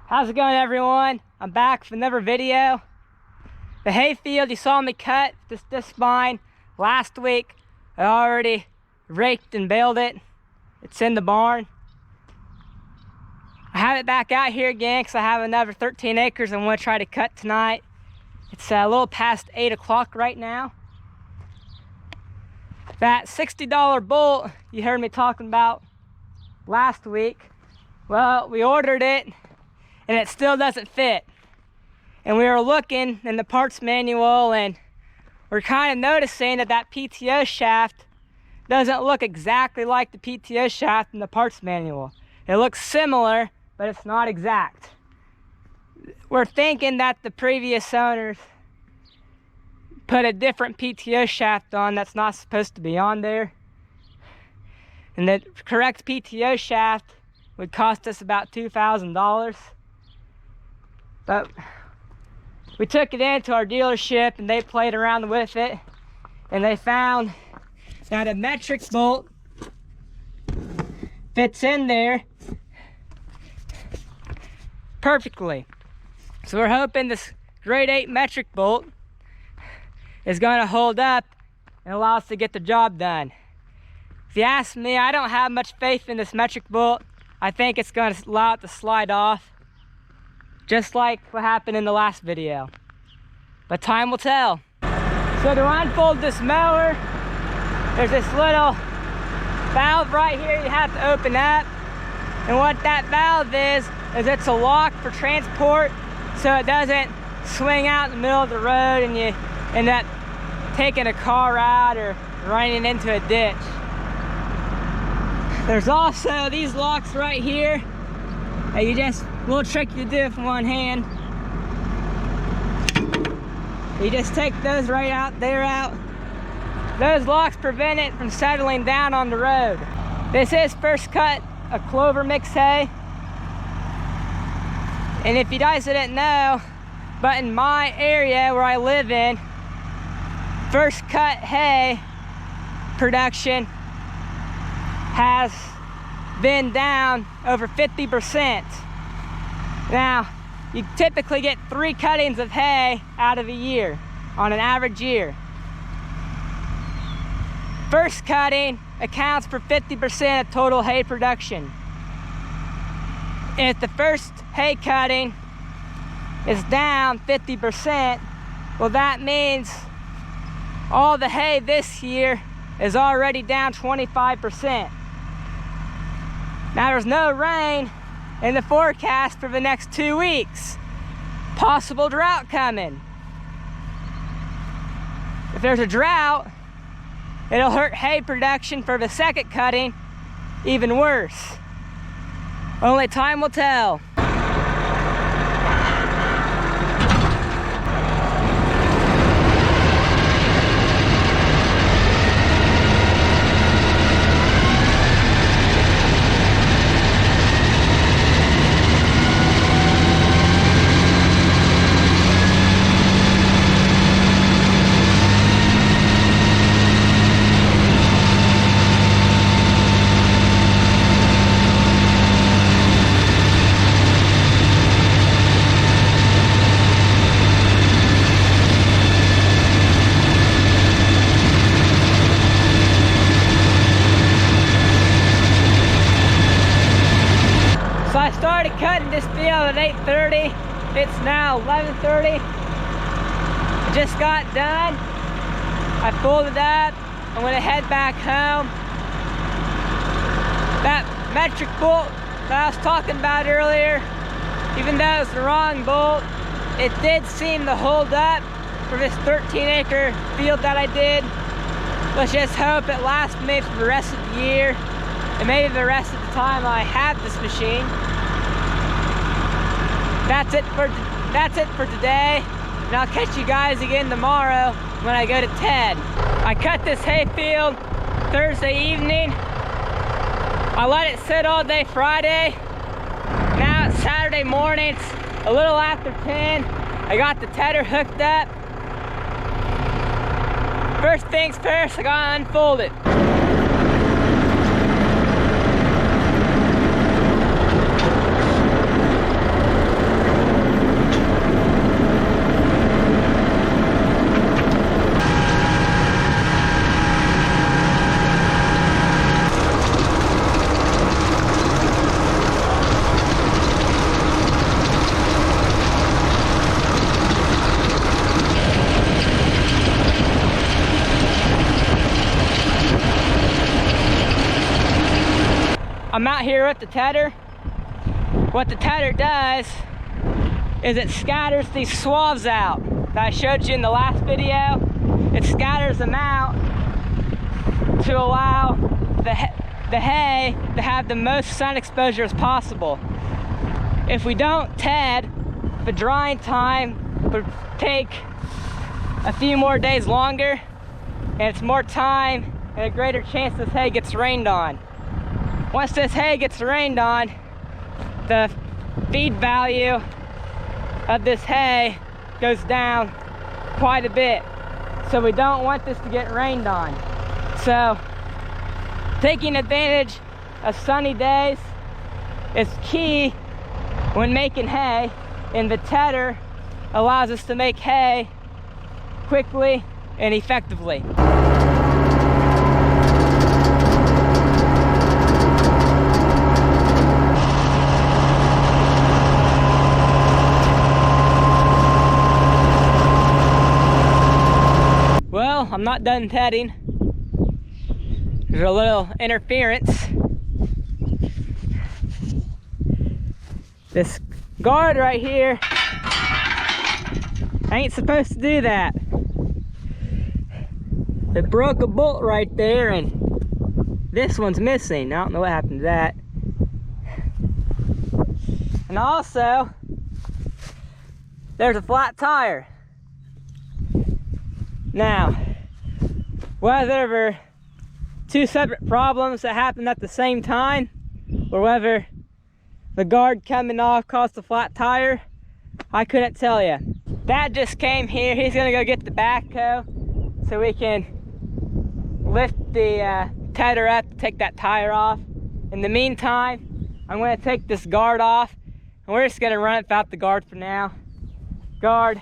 How's it going, everyone? I'm back with another video. The hayfield you saw me cut this spine last week, I already raked and baled it. It's in the barn. I have it back out here again because I have another 13 acres I'm going to try to cut tonight. It's a little past 8 o'clock right now. That $60 bolt you heard me talking about last week, well, we ordered it and it still doesn't fit. And we were looking in the parts manual and we're kind of noticing that PTO shaft doesn't look exactly like the PTO shaft in the parts manual. It looks similar, but it's not exact. We're thinking that the previous owners put a different PTO shaft on that's not supposed to be on there. And the correct PTO shaft would cost us about $2,000. But we took it into our dealership and they played around with it and they found that a metric bolt fits in there perfectly. So we're hoping this grade 8 metric bolt is going to hold up and allow us to get the job done. If you ask me, I don't have much faith in this metric bolt. I think it's going to allow it to slide off, just like what happened in the last video. But time will tell. So to unfold this mower, there's this little valve right here you have to open up. And what that valve is it's a lock for transport so it doesn't swing out in the middle of the road and you end up taking a car out or running into a ditch. There's also these locks right here that you just, a little trick you do with one hand. You just take those right out, they're out. Those locks prevent it from settling down on the road. This is First Cut, a clover mix hay. And if you guys didn't know, but in my area where I live in, First Cut hay production has been down over 50%. Now, you typically get 3 cuttings of hay out of a year, on an average year. First cutting accounts for 50% of total hay production. If the first hay cutting is down 50%, well, that means all the hay this year is already down 25%. Now there's no rain in the forecast for the next 2 weeks. Possible drought coming. If there's a drought, it'll hurt hay production for the second cutting even worse. Only time will tell. I started cutting this field at 8:30. It's now 11:30. I just got done. I folded up. I'm gonna head back home. That metric bolt that I was talking about earlier, even though it's the wrong bolt, it did seem to hold up for this 13-acre field that I did. Let's just hope it lasts me for the rest of the year and maybe the rest of the time I have this machine. That's it for today, and I'll catch you guys again tomorrow when I go to Ted. I cut this hayfield Thursday evening. I let it sit all day Friday. Now it's Saturday morning, it's a little after 10. I got the tedder hooked up. First things first, I gotta unfold it. I'm out here with the tedder. What the tedder does is it scatters these swaths out that I showed you in the last video. It scatters them out to allow the hay to have the most sun exposure as possible. If we don't ted, the drying time would take a few more days longer, and it's more time and a greater chance this hay gets rained on. Once this hay gets rained on, the feed value of this hay goes down quite a bit. So we don't want this to get rained on. So taking advantage of sunny days is key when making hay, and the tedder allows us to make hay quickly and effectively. Well, I'm not done tedding. There's a little interference. This guard right here, I ain't supposed to do that. It broke a bolt right there, and this one's missing. I don't know what happened to that. And also, there's a flat tire. Now, whether two separate problems that happened at the same time, or whether the guard coming off caused the flat tire, I couldn't tell you. Dad just came here. He's gonna go get the backhoe so we can lift the tedder up to take that tire off. In the meantime, I'm gonna take this guard off, and we're just gonna run it without the guard for now. Guard,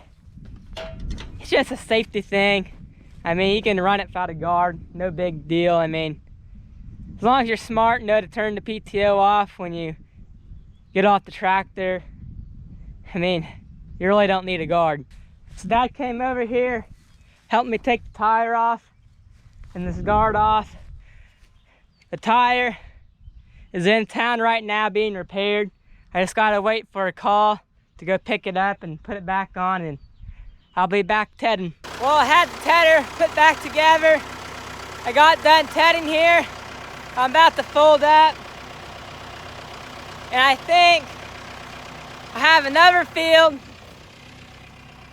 it's just a safety thing. I mean, you can run it without a guard, no big deal. I mean, as long as you're smart, know to turn the PTO off when you get off the tractor. I mean, you really don't need a guard. So Dad came over here, helped me take the tire off and this guard off. The tire is in town right now being repaired. I just gotta wait for a call to go pick it up and put it back on, and I'll be back tedding. Well, I had the tedder put back together. I got done tedding here. I'm about to fold up. And I think I have another field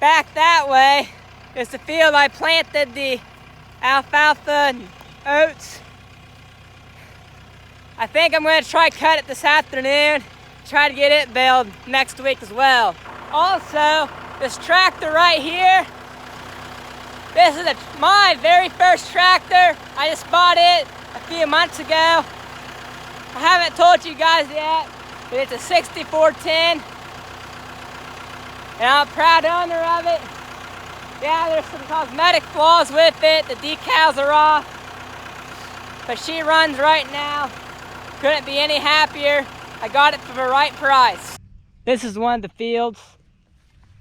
back that way. It's the field I planted the alfalfa and oats. I think I'm gonna try cut it this afternoon, try to get it baled next week as well. Also, this tractor right here, this is my very first tractor. I just bought it a few months ago. I haven't told you guys yet, but it's a 6410. And I'm a proud owner of it. Yeah, there's some cosmetic flaws with it. The decals are off. But she runs right now. Couldn't be any happier. I got it for the right price. This is one of the fields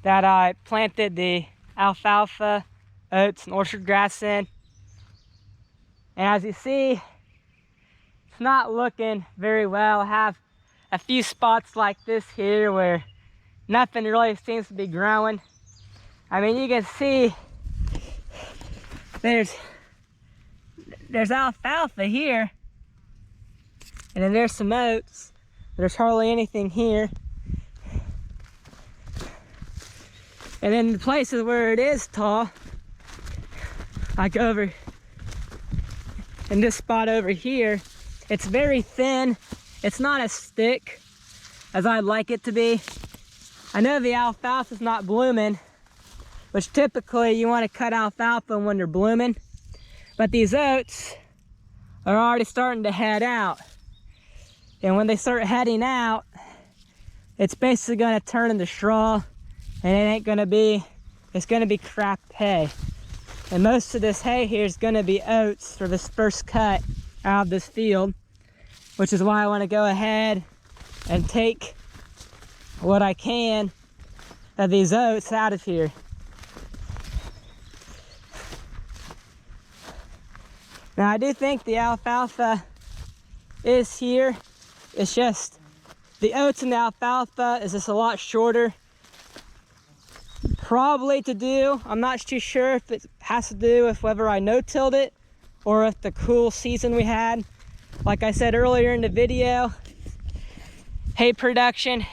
that I planted the alfalfa, oats, and orchard grass in. And as you see, it's not looking very well. I have a few spots like this here where nothing really seems to be growing. I mean, you can see there's alfalfa here, and then there's some oats. There's hardly anything here. And then the places where it is tall, like over in this spot over here, it's very thin. It's not as thick as I'd like it to be. I know the alfalfa's not blooming, which typically you want to cut alfalfa when they're blooming, but these oats are already starting to head out. And when they start heading out, it's basically going to turn into straw, and it ain't going to be, it's going to be crap hay. And most of this hay here is going to be oats for this first cut out of this field, which is why I want to go ahead and take what I can of these oats out of here. Now I do think the alfalfa is here. It's just the oats and the alfalfa is just a lot shorter. Probably to do, I'm not too sure if it has to do with whether I no-tilled it or if the cool season we had. Like I said earlier in the video, hay production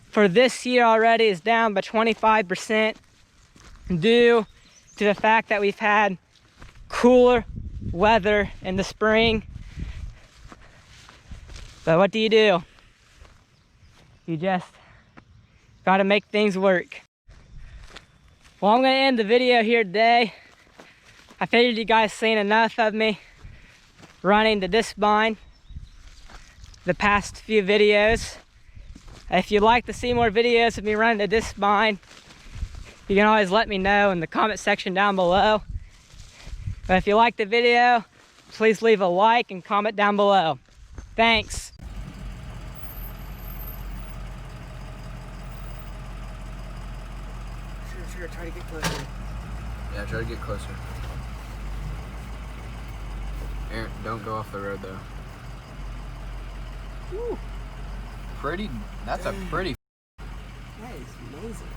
for this year already is down by 25% due to the fact that we've had cooler weather in the spring. But what do? You just gotta make things work. Well, I'm gonna end the video here today. I figured you guys seen enough of me running the disc bind the past few videos. If you'd like to see more videos of me running the disc bind, you can always let me know in the comment section down below. But if you liked the video, please leave a like and comment down below. Thanks. Sure, try to get closer. Yeah, try to get closer. Aaron, don't go off the road though. Woo. Pretty, that's a pretty. That is amazing.